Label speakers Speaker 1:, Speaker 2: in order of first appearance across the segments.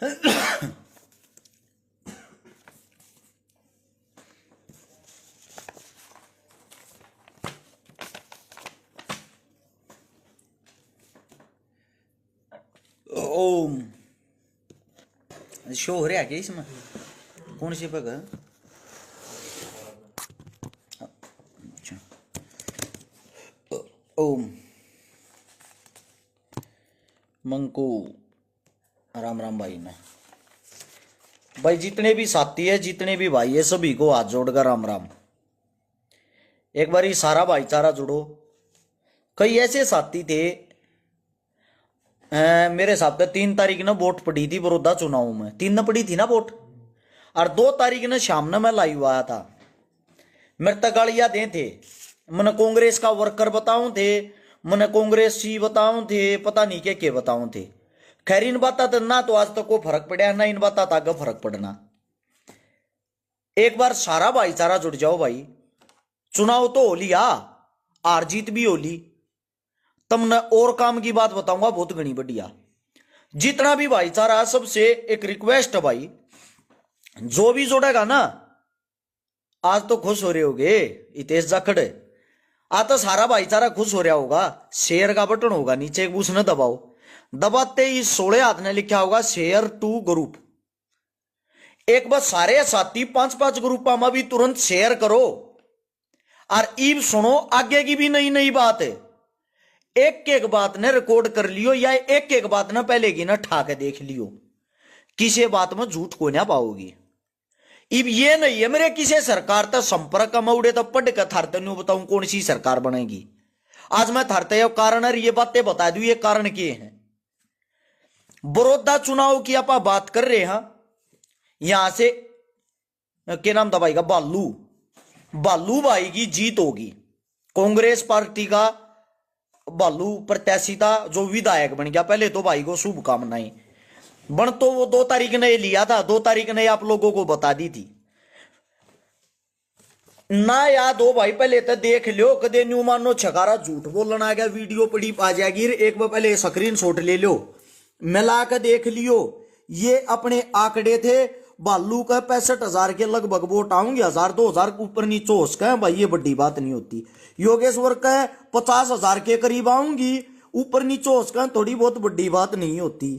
Speaker 1: ओम show हो रहा है क्या इसमें? कौन सी पग? अच्छा। ओम मंकू राम राम भाई ने भाई जितने भी साथी है, जितने भी भाई है, सभी को हाथ जोड़कर राम राम। एक बार ही सारा भाईचारा जुड़ो। कई ऐसे साथी थे, मेरे हिसाब से 3 तारीख ने वोट पड़ी थी बड़ौदा चुनाव में, 3 न पड़ी थी ना वोट, और 2 तारीख ने शाम ने मैं लाइव आया था। मेरे तक गालियां दे थे, मैंने कांग्रेस का वर्कर बताऊं थे, मैंने कांग्रेस सी बताऊं थे, पता नहीं के बताऊं थे। खैर इन बात ना तो आज तक को फर्क पड़ा ना इन बात आगे फर्क पड़ना। एक बार सारा भाईचारा जुड़ जाओ भाई। चुनाव तो हो लिया, हार जीत भी हो ली, तुमने और काम की बात बताऊंगा बहुत घनी बढ़िया। जितना भी भाईचारा सबसे एक रिक्वेस्ट है भाई, जो भी जोड़ेगा ना, आज तो खुश हो रहे होगे इतेश जाखड़, आज तो सारा भाईचारा खुश हो रहा होगा। शेयर का बटन होगा नीचे, एक उसने दबाओ, दबाते ही 16 हाथ ने लिखा होगा शेयर टू ग्रुप। एक बार सारे साथी 5-5 ग्रुप में भी तुरंत शेयर करो। और ईब सुनो आगे की भी नई नई बात है, एक एक बात ने रिकॉर्ड कर लियो, या एक एक बात ना पहले की ना ठा के देख लियो, किसी बात में झूठ को ना पाओगी। इब ये नहीं है मेरे किसी सरकार तक संपर्क मौड़े तो पढ़ कर थारते न्यू बताऊं कौन सी सरकार बनेगी। आज मैं थारते कारण और ये बातें बता दू, ये कारण के हैं। बड़ौदा चुनाव की आप बात कर रहे हैं, यहां से क्या नाम था भाई का, बालू भाई की जीत होगी। कांग्रेस पार्टी का बालू प्रत्याशी था जो विधायक बन गया। पहले तो भाई को शुभकामनाएं। बन तो वो 2 तारीख ने लिया था, 2 तारीख ने आप लोगों को बता दी थी ना याद हो भाई। पहले तो देख लियो, कदे न्यू मानो छकारा झूठ बोलना आ गया, वीडियो पड़ी आ जाएगी। एक बार पहले स्क्रीन शॉट ले लो, मिला के देख लियो। ये अपने आंकड़े थे, बालू का 65,000 के लगभग वोट आऊंगे, 1,000-2,000 ऊपर नीचे हो सके भाई, ये बड़ी बात नहीं होती। योगेश्वर का 50,000 के करीब आऊंगी, ऊपर नीचे हो सके, थोड़ी बहुत बड़ी बात नहीं होती।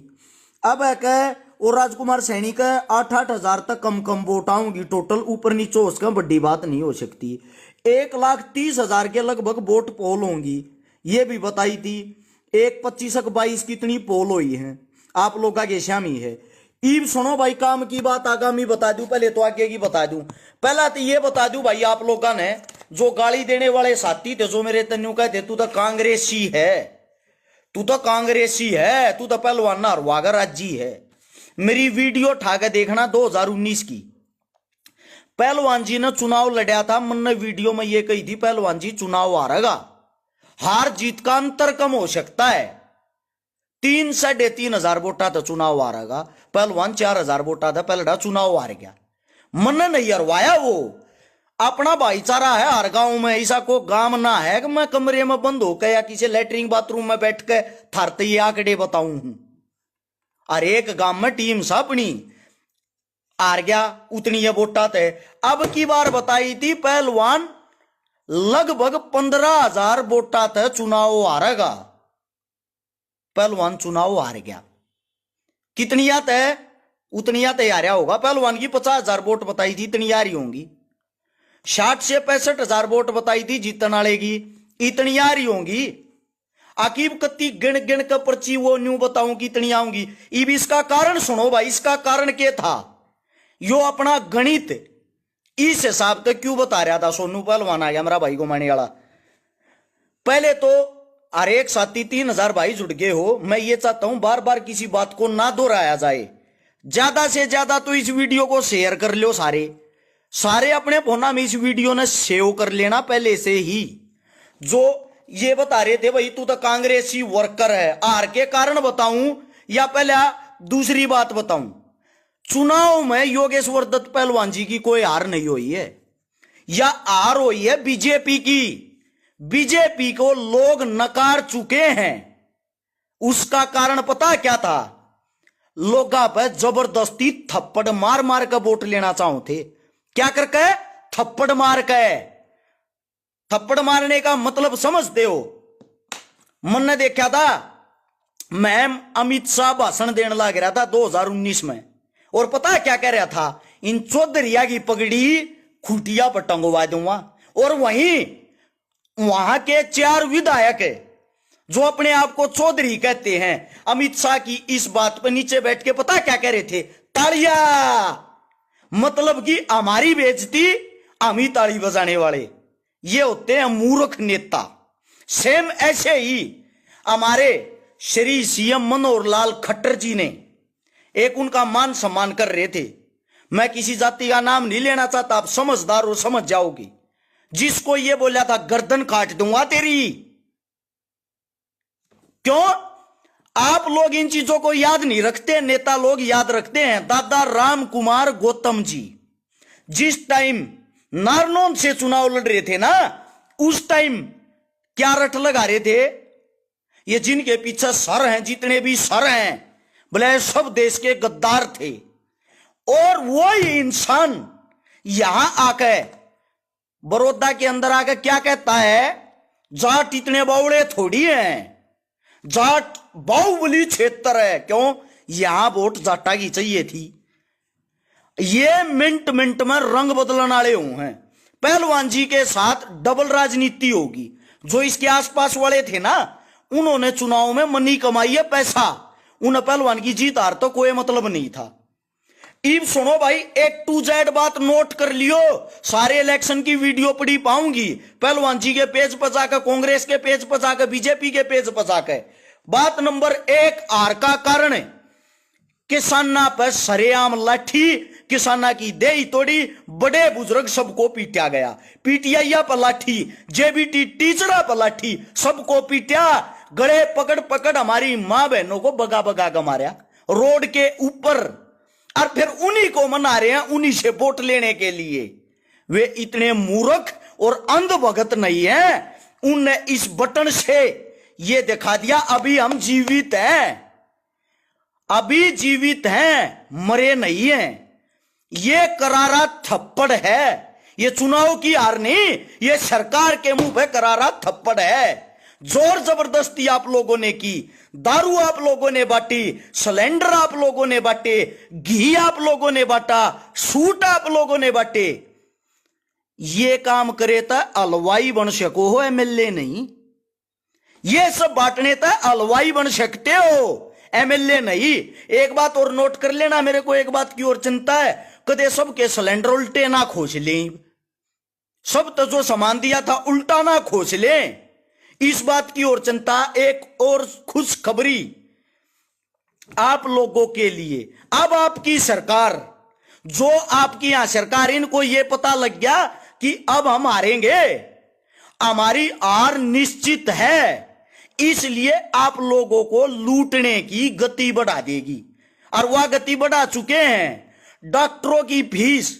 Speaker 1: अब है कह और राजकुमार सैनी का 8-8,000 तक कम वोट आऊंगी टोटल, ऊपर नीचे हो सके बड़ी बात नहीं हो सकती। 1,30,000 के लगभग वोट पोल होंगी, ये भी बताई थी। 1,25,22 कितनी पोल हुई है आप लोग का शामी है। ईब सुनो भाई, काम की बात आगामी बता दूं, पहले तो आगे की बता दूं। पहला तो ये बता दूं भाई, आप लोगों ने जो गाली देने वाले साथी थे, जो मेरे तन्यू कहते तू तो कांग्रेसी है, तू तो कांग्रेसी है, तू तो पहलवान हरवागा राज्जी है। मेरी वीडियो उठा के देखना 2019 की, पहलवान जी ने चुनाव लड़ा था। मैंने वीडियो में ये कही थी पहलवान जी चुनाव हारेगा, हार जीत का अंतर कम हो सकता है। 3-3,500 वोटा था चुनाव हारेगा, पहलवान 4,000 वोटा था, पहलड़ा चुनाव हार गया। मन नहीं हरवाया, वो अपना भाईचारा है। हर गांव में ऐसा को गांव ना है कि मैं कमरे में बंद होकर या किसी लेटरिन बाथरूम में बैठ के थारते ये आंकड़े बताऊं हूं। और एक गांव में टीम सा अपनी हार गया, उतनी ये वोटा थे। अब की बार बताई थी पहलवान लगभग 15,000 वोटा थे चुनाव हारेगा, पहलवान चुनाव हार गया। कितनी आते है उतनी आते हारा होगा। पहलवान की 50,000 वोट बताई थी, इतनी हारी होंगी। 60 से 65,000 वोट बताई थी जीतने वाले की, इतनी आ रही होंगी। आकिब कत्ती गिण गिण का पर्ची वो न्यू बताऊं कि इतनी आऊंगी। इब इसका कारण सुनो भाई, इसका कारण क्या था, यो अपना गणित इस हिसाब से क्यों बता रहा था। सोनू पहलवान आ गया मेरा भाई को माने वाला। पहले तो हर एक साथी 3,000 भाई जुड़ गए हो, मैं ये चाहता हूं बार बार किसी बात को ना दोहराया जाए। ज्यादा से ज्यादा तो इस वीडियो को शेयर कर लो, सारे अपने फोना में इस वीडियो ने सेव कर लेना पहले से ही। जो ये बता रहे थे भाई तू तो कांग्रेसी वर्कर है, हार के कारण बताऊं या पहले दूसरी बात बताऊं। चुनाव में योगेश्वर दत्त पहलवान जी की कोई हार नहीं हुई है, या हार हुई है बीजेपी की। बीजेपी को लोग नकार चुके हैं। उसका कारण पता क्या था, लोगा पे जबरदस्ती थप्पड़ मार मार के वोट लेना चाहो थे। क्या करके? थप्पड़ मार के। थप्पड़ मारने का मतलब समझते हो? मन ने देखा था, मैं अमित शाह भाषण देने लग रहा था 2019 में, और पता है क्या कह रहा था? इन चौधरिया की पगड़ी खुटिया पर टंगवा दूंगा। और वहीं वहां के 4 विधायक जो अपने आप को चौधरी कहते हैं, अमित शाह की इस बात पर नीचे बैठ के पता क्या कह रहे थे? तालिया। मतलब कि हमारी बेइज्जती हम ही ताली बजाने वाले। ये होते हैं मूर्ख नेता। सेम ऐसे ही हमारे श्री सीएम मनोहर लाल खट्टर जी ने एक उनका मान सम्मान कर रहे थे। मैं किसी जाति का नाम नहीं लेना चाहता, आप समझदार हो, समझ जाओगी। जिसको ये बोला था गर्दन काट दूंगा तेरी। क्यों? आप लोग इन चीजों को याद नहीं रखते, नेता लोग याद रखते हैं। दादा राम कुमार गौतम जी जिस टाइम नारनौंद से चुनाव लड़ रहे थे ना, उस टाइम क्या रट लगा रहे थे? ये जिनके पीछे सर हैं, जितने भी सर हैं, बोले सब देश के गद्दार थे। और वही इंसान यहां आके बड़ौदा के अंदर आके क्या कहता है? जाट इतने बावड़े थोड़ी हैं, जाट बाहुबली क्षेत्र है। क्यों? यहां वोट जाटा की चाहिए थी। ये मिनट मिनट में रंग बदलने वाले हुए हैं। पहलवान जी के साथ डबल राजनीति होगी। जो इसके आसपास वाले थे ना, उन्होंने चुनाव में मनी कमाई है, पैसा। उन पहलवान की जीत हार तो कोई मतलब नहीं था। इब सुनो भाई, A to Z बात नोट कर लियो। सारे इलेक्शन की वीडियो पड़ी पाऊंगी, पहलवान जी के पेज पर जाकर, कांग्रेस के पेज पर जाकर, बीजेपी के पेज पर जाकर। बात नंबर 1, हार का कारण किसाना पर सरेआम लाठी, किसाना की देही तोड़ी, बड़े बुजुर्ग सबको पीटा गया। पीटीआई पर लाठी, जेबीटी टीचरा पर लाठी, सबको पीटा। गले पकड़ पकड़ हमारी मां बहनों को बगा बगा के मारा रोड के ऊपर। और फिर उन्हीं को मना रहे हैं, उन्हीं से वोट लेने के लिए। वे इतने मूर्ख और अंधभगत नहीं है, उनने इस बटन से ये दिखा दिया अभी हम जीवित हैं, अभी जीवित हैं, मरे नहीं हैं। ये करारा थप्पड़ है। ये चुनाव की हार नहीं, ये सरकार के मुंह पे करारा थप्पड़ है। जोर जबरदस्ती आप लोगों ने की, दारू आप लोगों ने बांटी, सिलेंडर आप लोगों ने बांटे, घी आप लोगों ने बांटा, सूट आप लोगों ने बांटे। ये काम करे था हलवाई बन सको हो, एमएलए नहीं। ये सब बांटने था हलवाई बन सकते हो, एमएलए नहीं। एक बात और नोट कर लेना, मेरे को एक बात की और चिंता है, कदे सबके सिलेंडर उल्टे ना खोज लें, सब तो जो सामान दिया था उल्टा ना खोज लें, इस बात की और चिंता। एक और खुशखबरी आप लोगों के लिए, अब आपकी सरकार, जो आपकी यहां सरकार, इनको यह पता लग गया कि अब हम हारेंगे, हमारी हार निश्चित है, इसलिए आप लोगों को लूटने की गति बढ़ा देगी। और वह गति बढ़ा चुके हैं। डॉक्टरों की फीस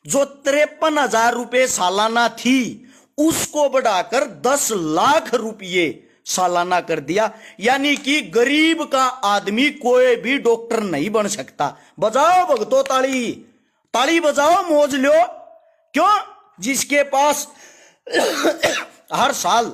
Speaker 1: जो 53,000 रुपए सालाना थी, उसको बढ़ाकर 10 लाख रुपये सालाना कर दिया। यानी कि गरीब का आदमी कोई भी डॉक्टर नहीं बन सकता। बजाओ भगतो ताली, ताली बजाओ, मौज लो। क्यों? जिसके पास हर साल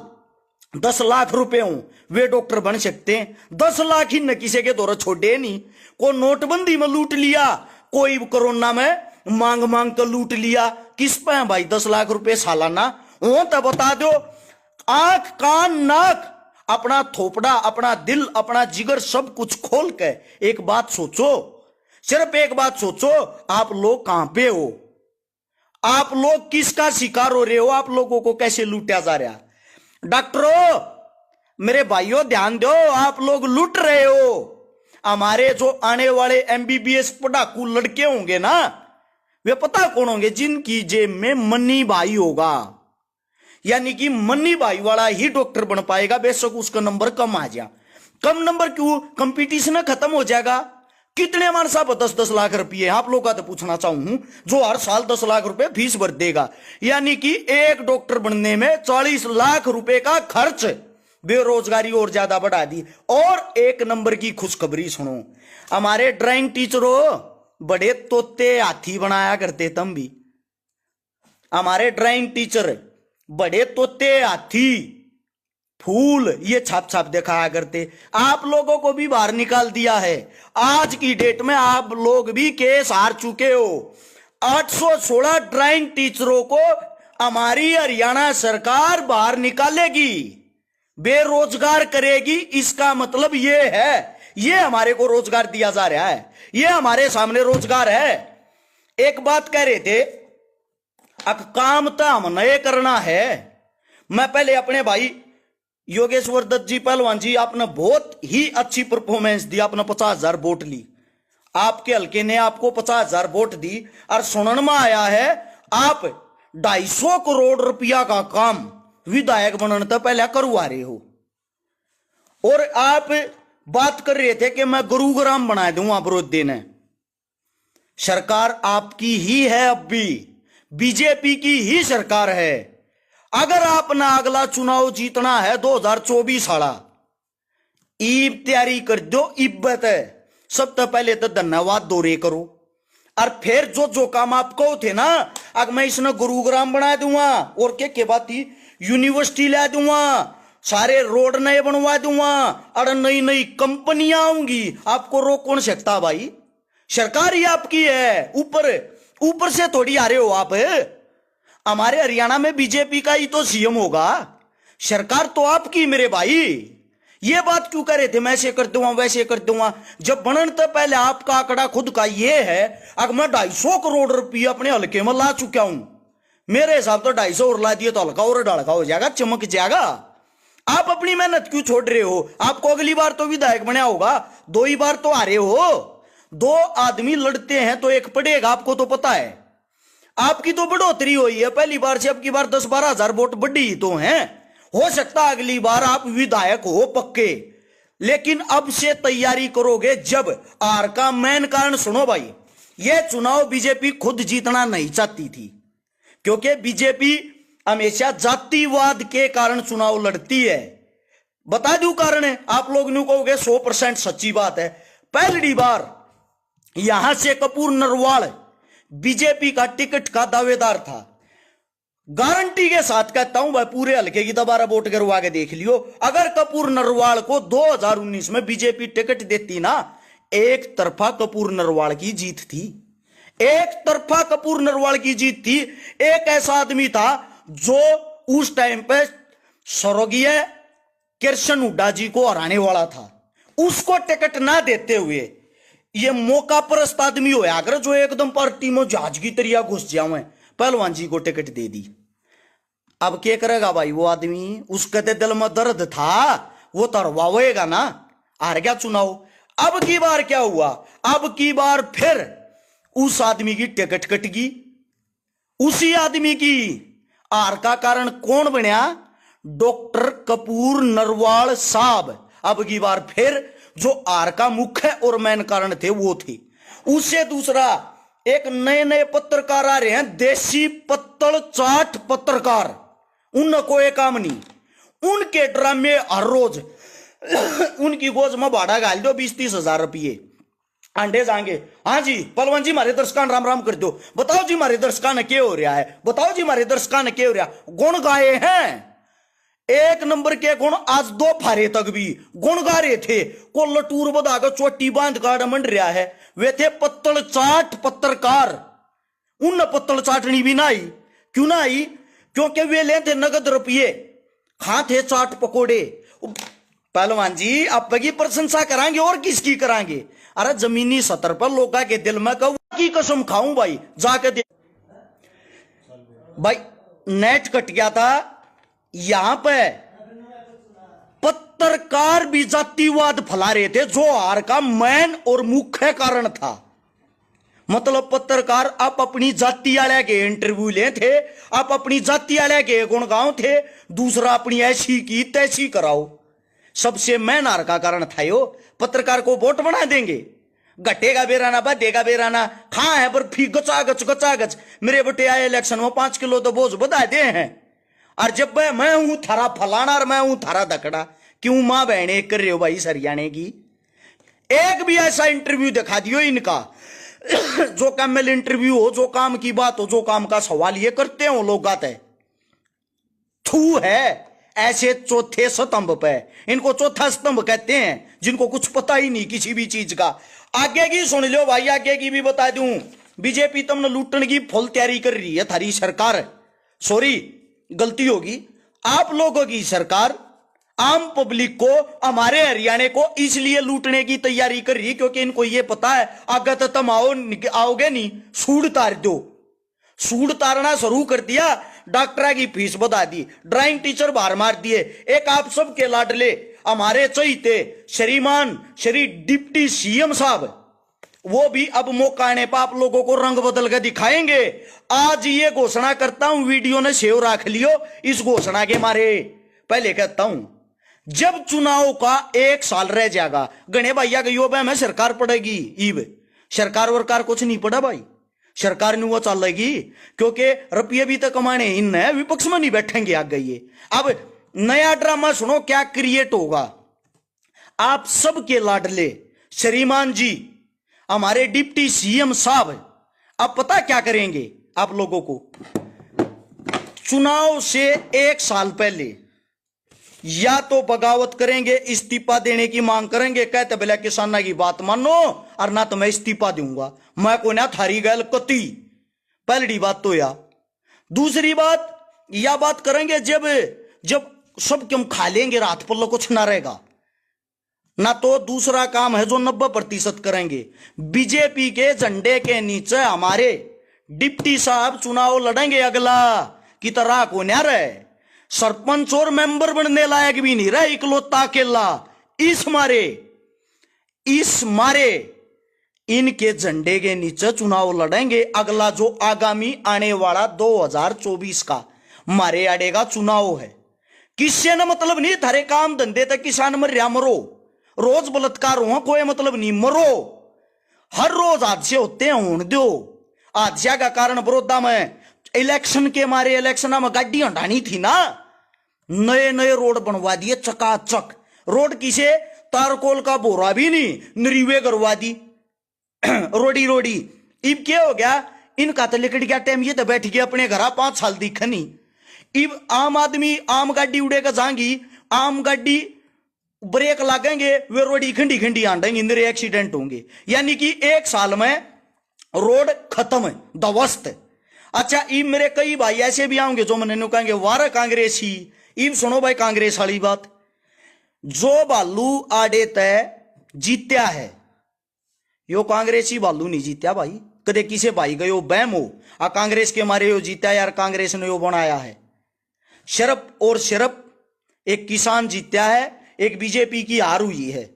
Speaker 1: 10 लाख रुपए हो, वे डॉक्टर बन सकते हैं। 10 लाख ही न किसी के दौर छोड़े नहीं। कोई नोटबंदी में लूट लिया, कोई कोरोना में मांग मांग कर लूट लिया। किस पे है भाई 10 लाख रुपए सालाना? वो तो बता दो। आंख कान नाक, अपना थोपड़ा, अपना दिल, अपना जिगर, सब कुछ खोल के एक बात सोचो, सिर्फ एक बात सोचो, आप लोग कहां पे हो? आप लोग किसका शिकार हो रहे हो? आप लोगों को कैसे लूटा जा रहा? डॉक्टरों, मेरे भाइयों ध्यान दो, आप लोग लूट रहे हो। हमारे जो आने वाले एमबीबीएस पढ़ाकू लड़के होंगे ना, वे पता कौन होंगे? जिनकी जेब में मनी भाई होगा। यानी कि मनी भाई वाला ही डॉक्टर बन पाएगा, बेशक उसका नंबर कम आ जाए। कम नंबर क्यों? कंपटीशन खत्म हो जाएगा। कितने हमारे साहब 10-10 लाख रुपये, आप लोग का तो पूछना चाहूं, जो हर साल 10 लाख रुपए फीस भर देगा। यानी कि एक डॉक्टर बनने में 40 लाख रुपए का खर्च बेरोजगारी और ज्यादा बढ़ा दी। और एक नंबर की खुशखबरी सुनो, हमारे ड्राइंग टीचरों बड़े तोते हाथी बनाया करते तुम भी। हमारे ड्राइंग टीचर बड़े तोते हाथी फूल ये छाप छाप दिखाया करते। आप लोगों को भी बाहर निकाल दिया है। आज की डेट में आप लोग भी केस हार चुके हो। 816 ड्राइंग टीचरों को हमारी हरियाणा सरकार बाहर निकालेगी, बेरोजगार करेगी। इसका मतलब ये है, ये हमारे को रोजगार दिया जा रहा है, ये हमारे सामने रोजगार है। एक बात कह रहे थे, अब काम तो हम नए करना है। मैं पहले अपने भाई योगेश्वर दत्त जी पहलवान जी, आपने बहुत ही अच्छी परफॉर्मेंस दी, आपने 50,000 वोट ली। आपके हल्के ने आपको 50,000 वोट दी और सुनने में आया है आप 250 करोड़ रुपया का काम विधायक बनने तो पहले करवा रहे हो। और आप बात कर रहे थे कि मैं गुरुग्राम बना दूंगा विरोधी ने। सरकार आपकी ही है, अब भी बीजेपी की ही सरकार है। अगर आपने अगला चुनाव जीतना है 2024 वाला, ईब तैयारी कर दो। इब्बत है, सबसे पहले तो धन्यवाद दोरे करो। और फिर जो जो काम आप कहो थे ना, अगर मैं इसने गुरुग्राम बना दूंगा और के बात थी, यूनिवर्सिटी ला दूंगा, सारे रोड नए बनवा दूंगा और नई नई कंपनियां आऊंगी, आपको रोक कौन सकता भाई? सरकार ही आपकी है, ऊपर से थोड़ी आ रहे हो आप। हमारे हरियाणा में बीजेपी का ही तो सीएम होगा, सरकार तो आपकी मेरे भाई। ये बात क्यों कर रहे थे मैं ऐसे कर दूंगा वैसे कर दूंगा, जब बनन तो पहले आपका आंकड़ा खुद का ये है। अगर मैं 250 करोड़ रुपये अपने हल्के में ला चुका हूं, मेरे हिसाब तो 250 और ला दिए तो हल्का और ढड़का हो जाएगा, चमक जाएगा। आप अपनी मेहनत क्यों छोड़ रहे हो? आपको अगली बार तो विधायक बना होगा, 2 ही बार तो आ रहे हो। 2 आदमी लड़ते हैं तो एक पड़ेगा, आपको तो पता है। आपकी तो बढ़ोतरी हुई है, पहली बार से अब की बार 10-12 हजार वोट बढ़ी तो हैं। हो सकता है अगली बार आप विधायक हो पक्के, लेकिन अब से तैयारी करोगे जब। हार का मेन कारण सुनो भाई, यह चुनाव बीजेपी खुद जीतना नहीं चाहती थी, क्योंकि बीजेपी हमेशा जातिवाद के कारण चुनाव लड़ती है। बता दूं कारण है, आप लोग न्यू कहोगे 100% सच्ची बात है। पहली बार यहां से कपूर नरवाल बीजेपी का टिकट का दावेदार था। गारंटी के साथ कहता हूं भाई, पूरे हल्के की दोबारा वोट करवा के देख लियो। अगर कपूर नरवाल को 2019 में बीजेपी टिकट देती ना, एक तरफा कपूर नरवाल की जीत थी, एक तरफा कपूर नरवाल की जीत थी। एक ऐसा आदमी था जो उस टाइम पे स्वर्गीय कृष्ण हुड्डा जी को हराने वाला था, उसको टिकट ना देते हुए ये मौका परस्त आदमी होया अगर जो एकदम पार्टी में जहाज की तरिया घुस जावे, पहलवान जी को टिकट दे दी। अब क्या करेगा भाई वो आदमी? उसके तो दिल में दर्द था, वो तरवावेगा ना। हार गया चुनाव। अब की बार क्या हुआ? अब की बार फिर उस आदमी की टिकट कटगी। उसी आदमी की हार का कारण कौन बनया? डॉक्टर कपूर नरवाल साहब। अब की बार फिर जो हार का मुख्य और मेन कारण थे वो थे। उससे दूसरा, एक नए नए पत्रकार आ रहे हैं, देसी पत्तल चाट पत्रकार। उनको एक काम नहीं, उनके ड्रामे हर रोज उनकी गोज में भाड़ा गाल दो 20-30 हजार रुपये, अंडे जाएंगे। हाँ जी पलवन जी मारे दर्शकान राम राम कर दो, बताओ जी मारे दर्शकान क्या हो रहा है, बताओ जी मारे दर्शकान क्या हो रहा। गुण गाए हैं, एक नंबर के गुण। आज 2 फारे तक भी गुण गा रहे थे। को लटूर बधाकर चोटी बांध काट मंड रहा है, वे थे पत्तल चाट पत्रकार। उन पत्तल चाटनी भी ना आई। क्यों ना आई? क्योंकि वे ले थे नगद रुपये, खा थे चाट पकोड़े। पहलवान जी आप की प्रशंसा कराएंगे और किसकी कराएंगे? अरे जमीनी सतर पर लोगों के दिल में कहूं की कसम खाऊं भाई, जाके दे भाई। नेट कट गया था यहां पे, पत्रकार भी जातिवाद फैला रहे थे, जो हार का मेन और मुख्य कारण था। मतलब पत्रकार आप अपनी जाति वाले के इंटरव्यू ले थे, आप अपनी जाति वाले के गुण गाओ थे, दूसरा अपनी ऐसी की तैसी कराओ। सबसे मेन हार का कारण था यो। पत्रकार को वोट बना देंगे, घटेगा बेराना बढ़ेगा बेराना, खा है बर्फी गचा गच गचा गच। मेरे बटे आए इलेक्शन में 5 किलो तो बोझ बधा दे हैं। और जब मैं हूं थारा फलाना और मैं हूं थारा दकड़ा, क्यों मां बहन एक कर रहे हो भाई हरियाणे की? एक भी ऐसा इंटरव्यू दिखा दियो इनका जो कैमल इंटरव्यू हो, जो काम की बात हो, जो काम का सवाल ये करते हो लोग आते थू है ऐसे चौथे स्तंभ पे। इनको चौथा स्तंभ कहते हैं जिनको कुछ पता ही नहीं किसी भी चीज का। आगे की सुन लो भाई, आगे की भी बता दूं। बीजेपी तुमने लूटने की फुल तैयारी कर रही है, थारी सरकार, सॉरी गलती होगी, आप लोगों की सरकार आम पब्लिक को, हमारे हरियाणा को इसलिए लूटने की तैयारी कर रही है क्योंकि इनको ये पता है आगे तो तुम आओगे नहीं, सूड तार दो। सूड तारना शुरू कर दिया, डॉक्टर की फीस बढ़ा दी, ड्राइंग टीचर बाहर मार दिए। एक आप सबके लाडले हमारे चहीते श्रीमान श्री डिप्टी सीएम साहब, वो भी अब मौका आने पर आप लोगों को रंग बदल के दिखाएंगे। आज ये घोषणा करता हूं, वीडियो ने सेव रख लियो इस घोषणा के मारे। पहले कहता हूं, जब चुनाव का 1 साल रह जाएगा, गणे भैया के योबे में सरकार पड़ेगी, ईब सरकार वरकार कुछ नहीं पड़ा भाई, सरकार नहीं वो चलेगी क्योंकि रुपये भी तो कमाने इन विपक्ष में नहीं बैठेंगे आगे। ये अब नया ड्रामा सुनो क्या क्रिएट होगा। आप सबके लाडले श्रीमान जी हमारे डिप्टी सीएम साहब अब पता क्या करेंगे आप लोगों को? चुनाव से 1 साल पहले या तो बगावत करेंगे, इस्तीफा देने की मांग करेंगे, कहते बोले किसाना की बात मानो और ना तो मैं इस्तीफा दूंगा, मैं को ना थारी गैल कती। पहली बात तो या दूसरी बात या बात करेंगे जब जब सब क्यों खा लेंगे, रात पल्लो कुछ ना रहेगा ना। तो दूसरा काम है जो 90% करेंगे, बीजेपी के झंडे के नीचे हमारे डिप्टी साहब चुनाव लड़ेंगे अगला की तरह को न्या रहे, सरपंच और मेंबर बनने लायक भी नहीं रहे, इकलौता अकेला। इस मारे इनके झंडे के नीचे चुनाव लड़ेंगे अगला, जो आगामी आने वाला 2024 का मारे आड़े का चुनाव है। किससे न मतलब नहीं, थारे काम धंधे तक किसान मर रहा मरो, रोज बलात्कार हो कोई मतलब नहीं, मरो। हर रोज हादसे होते हैं, होने दो। हादसा का कारण बड़ौदा में इलेक्शन के मारे, इलेक्शन में गाड़ी हटानी थी ना, नए नए रोड बनवा दिए चकाचक। रोड किसे तारकोल का बोरा भी नहीं, नरीवे करवा दी रोडी रोडी। इब क्या हो गया, इनका तो लिकट गया टाइम, ये तो बैठ गया अपने घर 5 साल दिखनी। इब आम आदमी आम गाड़ी उड़ेगा जाएंगी, आम गाड़ी ब्रेक लागेंगे, वे रोडी खंडी खंडी आंडेंगे, इंदर एक्सीडेंट होंगे। यानी कि 1 साल में रोड खत्म है, ध्वस्त। अच्छा, इब मेरे कई भाई ऐसे भी आएंगे जो मैंने कहेंगे वारा कांग्रेसी। इब सुनो भाई कांग्रेस वाली बात, जो बालू आड़े तय जीत्या है, यो कांग्रेसी बालू नहीं जीत्या भाई। कदे किसे भाई गयो बैम हो आ कांग्रेस के मारे यो जीत्या यार, कांग्रेस ने यो बनाया है। सिर्फ और सिर्फ एक किसान जीत्या है, एक बीजेपी की हार हुई है।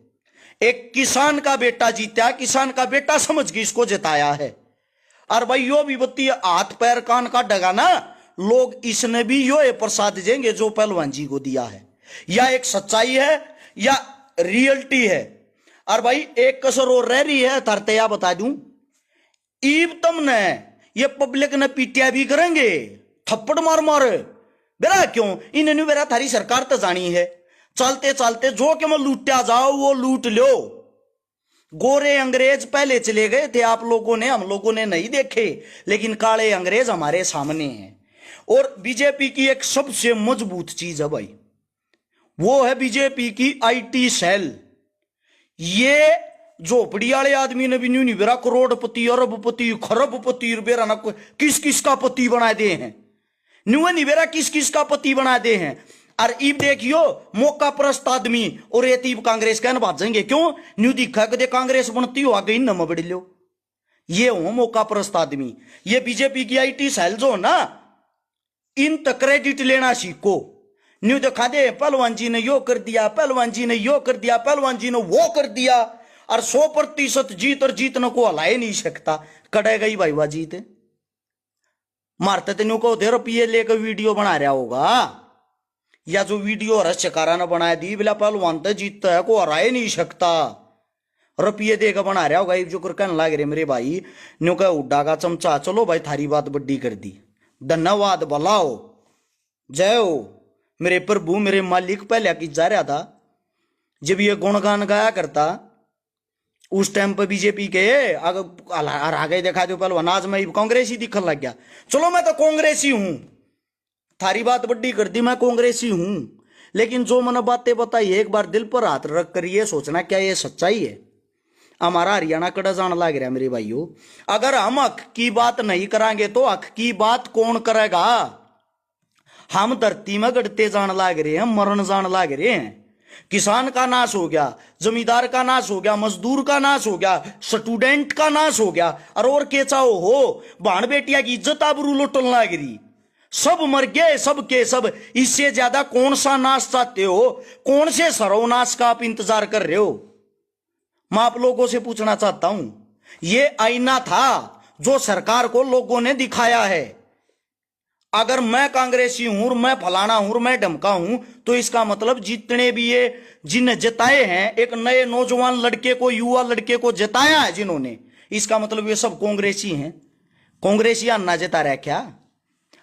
Speaker 1: एक किसान का बेटा जीत्या, किसान का बेटा समझ के इसको जिताया है। और भाई यो विपत्ति हाथ पैर कान का डगा ना, लोग इसने भी यो प्रसाद देंगे जो पहलवान जी को दिया है। या एक सच्चाई है या रियलिटी है। और भाई एक कसर और रह रही है, तरते या बता दूं, ईब तुमने ये पब्लिक ने पीटिया भी करेंगे थप्पड़ मार मार बेरा, क्यों इन्हें बेरा थारी सरकार तो जानी है। चलते चलते जो कि मैं लूटा जाओ वो लूट लो। गोरे अंग्रेज पहले चले गए थे, आप लोगों ने, हम लोगों ने नहीं देखे, लेकिन काले अंग्रेज हमारे सामने हैं। और बीजेपी की एक सबसे मजबूत चीज है भाई, वो है बीजेपी की आईटी सेल। ये झोपड़ी वाले आदमी ने भी नहीं बेरा करोड़पति, अरबपति, खरबपति बेरा ना किस किस का पति बना दे हैं, न्यू नहीं बेरा किस किस का पति बना दे हैं। और इब देखियो मौका प्रस्त आदमी और ये तीब कांग्रेस कहने बात जाएंगे, क्यों न्यू दिखा कदे कांग्रेस बनती हो आगे इन बड़ी लो। ये हो मौका प्रस्त आदमी। ये बीजेपी की आईटी सेल जो ना, इन तक क्रेडिट लेना सीखो। न्यू दिखा दे पहलवान जी ने यो कर दिया, पहलवान जी ने यो कर दिया, पहलवान जी ने वो कर दिया, और 100% जीत और जीतने को हलाए नहीं सकता। कटेगा ही भाई वाह जीत, मारते तेनों को रुपये लेकर वीडियो बना रहा होगा, या जो वीडियो रस चकारा ने बनाया दी बिला पहलवान तो जीतता है को हरा नहीं सकता, रुपये देकर बना रहा होगा। जो कर कहने लग रहे मेरे भाई न्यू का उड्डा का चमचा, चलो भाई थारी बात बड्डी कर दी, धन्यवाद, भलाओ। जय हो मेरे प्रभु मेरे मालिक। पहले की जा रहा था जब ये गुणगान गाया करता उस टाइम पर बीजेपी के आगे देखा दो पहलवान, आज मैं कांग्रेसी दिखने लग गया। चलो मैं तो कांग्रेसी हूं, थारी बात बड्डी कर दी, मैं कांग्रेसी हूं, लेकिन जो मैंने बातें बताई एक बार दिल पर हाथ रख कर ये सोचना क्या ये सच्चाई है। हमारा हरियाणा कड़ा जान लग रहा मेरे भाइयों। अगर हम हक की बात नहीं करांगे तो हक की बात कौन करेगा। हम धरती में गड़ते जान लाग रहे हैं, मरण जान लाग रहे हैं। किसान का नाश हो गया, जमींदार का नाश हो गया, मजदूर का नाश हो गया, स्टूडेंट का नाश हो गया, और के चाहो हो भाण बेटिया की इज्जत आबरू लुटन लाग रही। सब मर गए, सब के सब। इससे ज्यादा कौन सा नाश चाहते हो, कौन से सर्वनाश का आप इंतजार कर रहे हो। मैं आप लोगों से पूछना चाहता हूं, ये आईना था जो सरकार को लोगों ने दिखाया है। अगर मैं कांग्रेसी हूं, मैं फलाना हूं, मैं ढमका हूं, तो इसका मतलब जितने भी ये जिन्हें जिताए हैं, एक नए नौजवान लड़के को, युवा लड़के को जिताया है जिन्होंने, इसका मतलब ये सब कांग्रेसी हैं। कांग्रेसियां ना जिता रहा क्या,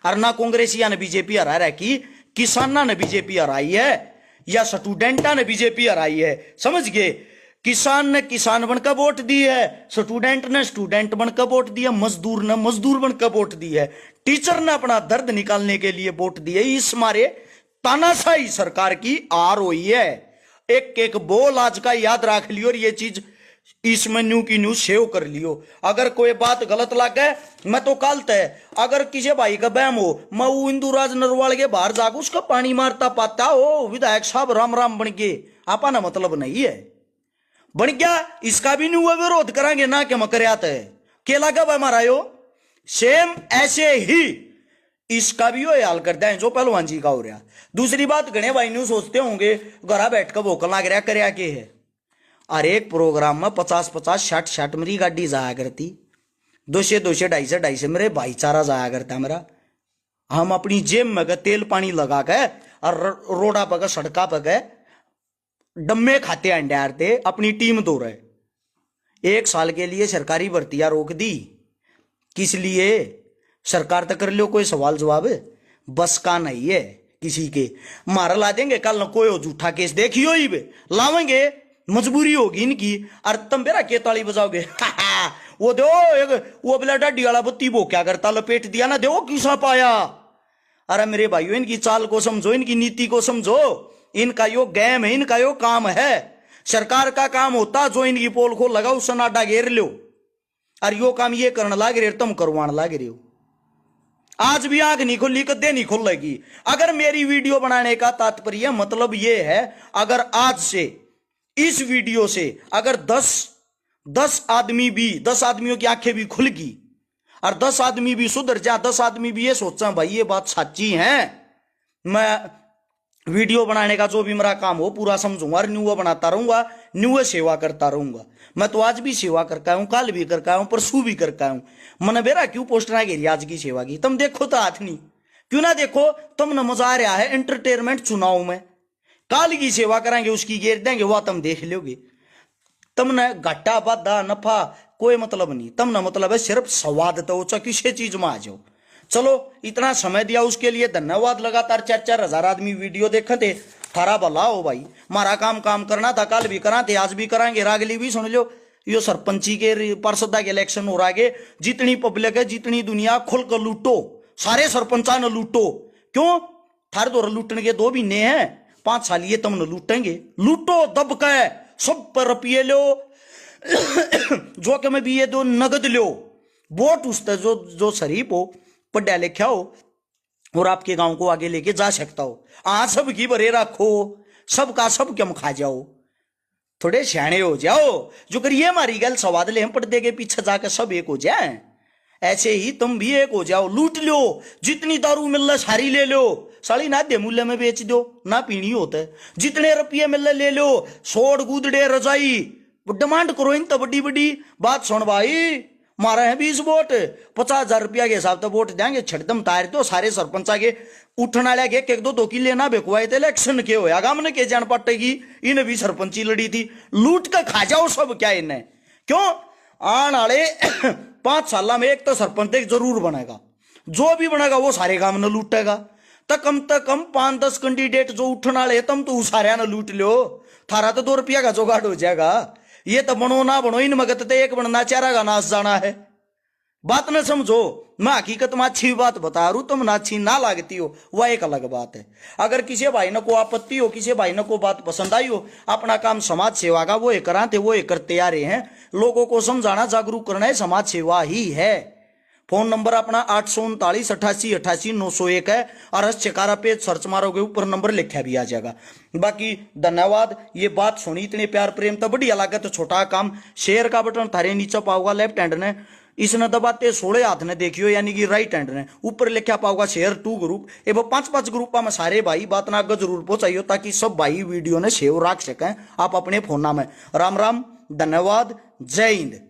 Speaker 1: और ना कांग्रेसियां ने बीजेपी हरा रहा की, किसाना ने बीजेपी हराई है या स्टूडेंटा ने बीजेपी हराई है। समझ गए, किसान ने किसान बनकर वोट दी है, स्टूडेंट ने स्टूडेंट बनकर वोट दिया, मजदूर ने मजदूर बनकर वोट दी है, टीचर ने अपना दर्द निकालने के लिए वोट दी है। इस मारे तानाशाही सरकार की आर हुई है। एक एक बोल आज का याद रख लियो, और ये चीज इसमें न्यू की न्यू सेव कर लियो। अगर कोई बात गलत लग गए, मैं तो कल तय अगर किसी भाई का बहम हो, मैं वो इंदुराज नरवाल के बाहर जाकर उसका पानी मारता पाता हो, विधायक साहब राम राम बन के आपा ना मतलब नहीं है बन गया। इसका भी नहीं हुआ विरोध करांगे ना कि मकरियात है केला कब हमारा यो सेम ऐसे ही इसका भी यो हाल करते हैं जो पहलवान जी का हो रहा। दूसरी बात, घने भाई न्यू सोचते होंगे घरा बैठ कर भोकल लग रहा करया के है। अरे एक प्रोग्राम में 50-50 60-60 मेरी गाड़ी जाया करती, 200-200 250-250 मेरे भाईचारा जाया करता मेरा। हम अपनी जेब में तेल पानी लगा के और रोडा पर सड़का पर डम्मे खाते अंडे हारते अपनी टीम दो रहे। 1 साल के लिए सरकारी भर्तियां रोक दी, किस लिए सरकार तक कर लो कोई सवाल जवाब, बस का नहीं है किसी के। मारा ला देंगे कल न कोई झूठा केस देखियो ही लावेंगे, मजबूरी होगी इनकी। और तुम बेरा के ताली बजाओगे वो दो एक वो बिला डाडी वाला बत्ती वो क्या करता, लपेट दिया ना, दो किसा पाया। अरे मेरे भाइयों इनकी चाल को समझो, इनकी नीति को समझो, इनका यो गेम है, इनका यो काम है। सरकार का काम होता जो इनकी पोल को लगाओ सनाडा घेर लो, और यो काम ये करने लाग रहे तुम करवाने लाग रहे हो। आज भी आंख नहीं खुली कदे नहीं खुलेगी। अगर मेरी वीडियो बनाने का तात्पर्य मतलब ये है, अगर आज से इस वीडियो से अगर 10 आदमी भी 10 आदमियों की आंखें भी खुल गई और 10 आदमी भी सुधर जा, 10 आदमी भी ये सोचा भाई ये बात सच्ची है, मैं वीडियो बनाने का जो भी मेरा काम हो पूरा समझूंगा और न्यू बनाता रहूंगा, न्यू सेवा करता रहूंगा। मैं तो आज भी सेवा करके आऊं, कल भी करके आऊं, परसों भी करके आऊं। मन बेरा क्यों पोस्टर घेरी आज की सेवा की, तुम देखो तो हाथ नहीं, क्यों ना देखो, तुमने मजा आ रहा है एंटरटेनमेंट चुनाव में। काल की सेवा कराएंगे उसकी घेर देंगे, वह तुम देख लोगे। तुमने घाटा बाधा नफा कोई मतलब नहीं, तुमने मतलब है सिर्फ स्वाद तो किसी चीज में आ जाओ। चलो इतना समय दिया उसके लिए धन्यवाद। लगातार 4-4 हजार आदमी वीडियो देखे थे, थारा भला हो भाई। हमारा काम करना था, कल भी करा थे, आज भी कराएंगे, रागली भी सुन लो। यो सरपंची के पार्षदा के इलेक्शन हो रहा है, जितनी पब्लिक है जितनी दुनिया खुल कर लूटो, सारे सरपंचा न लूटो। क्यों थारे दो लूटने के 2 महीने हैं, 5 साल ये तुम न लूटेंगे, लूटो दब के सब पर रुपये लो जो कि मैं भी ये दो नगद लो, वोट उस जो शरीफ हो, पढ़ा लिखा हो और आपके गांव को आगे लेके जा सकता हो। सब की भरे रखो, सबका सब कम खा जाओ, थोड़े सियाणे हो जाओ। जो करिए हमारी गल स्वाद ले, हम पर्दे के पीछे जाकर सब एक हो जाए, ऐसे ही तुम भी एक हो जाओ। लूट लो, जितनी दारू मिल रहा सारी ले लो, साली ना दे मूल्य में बेच दो, ना पीनी होता है। जितने रुपये मिल ले लो, सोड़ गुदड़े रजाई डिमांड करो इन तो बड़ी बड़ी बात सुन भाई। मारा है 20 वोट, 50,000 रुपया के हिसाब से वोट देंगे, छटदम तार दो सारे सरपंचा के उठने वाले के 1-2 किले ना बेकुआए थे इलेक्शन के होया गाम ने के जान पटेगी, इन्हें भी सरपंची लड़ी थी, लूट कर खा जाओ सब क्या इन्हें। क्यों आने वाले 5 साल में एक तो सरपंच जरूर बनेगा, जो भी बनेगा वो सारे गांव ने लूटेगा। तो कम 5-10 कैंडिडेट जो उठने वाले तुम तो सारे ने लूट लो, थारा तो 2 रुपया का जुगाड़ हो जाएगा। ये तो बनो ना बनो, इन मगत तो एक बनना चारा का नाश जाना है। बात न समझो, मैं हकीकत में अच्छी बात बता रू, तुम ना अच्छी ना लागती हो वह एक अलग बात है। अगर किसी भाई न को आपत्ति हो, किसी भाई न को बात पसंद आई हो, अपना काम समाज सेवा का वो एक कराते वो एक करते आ रहे हैं। लोगों को समझाना जागरूक करना है, समाज सेवा ही है। फोन नंबर अपना 839 88 88 901 है, और चकारा पेज सर्च मारोगे ऊपर नंबर लिखा भी आ जाएगा। बाकी धन्यवाद। ये बात सुनी इतने प्यार प्रेम तो बढ़िया लगे तो छोटा काम शेयर का बटन थारे नीचे पाओगा लेफ्ट हैंड ने, इसने दबाते 16 हाथ ने देखियो, यानी कि राइट हैंड ने ऊपर लिखा पाओगा शेयर टू ग्रुप। ये 5-5 ग्रुप में सारे भाई बात ना आगे जरूर पहुंचाइयो, ताकि सब भाई वीडियो ने सेव रख सकें आप अपने फोन में। राम राम, धन्यवाद, जय हिंद।